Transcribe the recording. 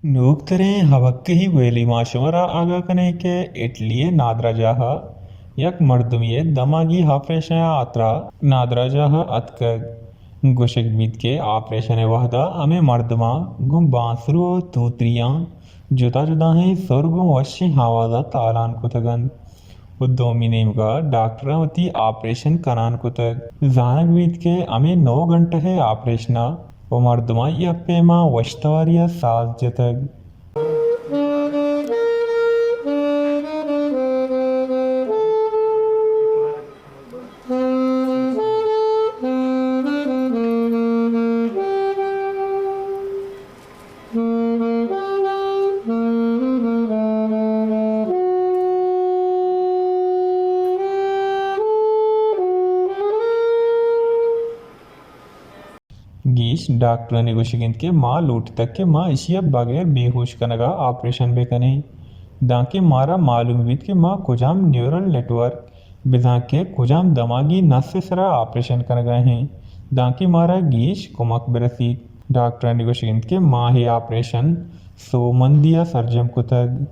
नूक्तरें हवक्के ही वेली माशवरा आगा कने के इटलिये नादराजाहा यक मर्दुमिये दमागी ऑपरेशन आत्रा नादराजाहा अतक गुशक बीत के ऑपरेशन वहदा हमें मर्दमा गुम बांसरू तूत्रियां जुदा जुदा हैं सुरगुम वशी हवादा तालान कुतगन उद्दोमिनेम का डॉक्टरावती ऑपरेशन करान कुतक जानक बीत के हमें 9 घंटे है ऑपरेशना वो मर्दमा यप्पेमा वश्तवारिया साज जतक गीश डॉक्टर ने गुशिगिंत के माँ लूट तक के माँ इशिया बगैर बेहोश कनगा ऑपरेशन बेकने दांके मारा मालूम बीत के माँ कुजाम न्यूरल नेटवर्क बिजा के कुजाम दमागी नस से सरा ऑपरेशन कनगा हैं दांके मारा गीश कुमक बरसी डॉक्टर ने गुशिगिंत के माँ ही ऑपरेशन सो मंदिया सर्जम कुतग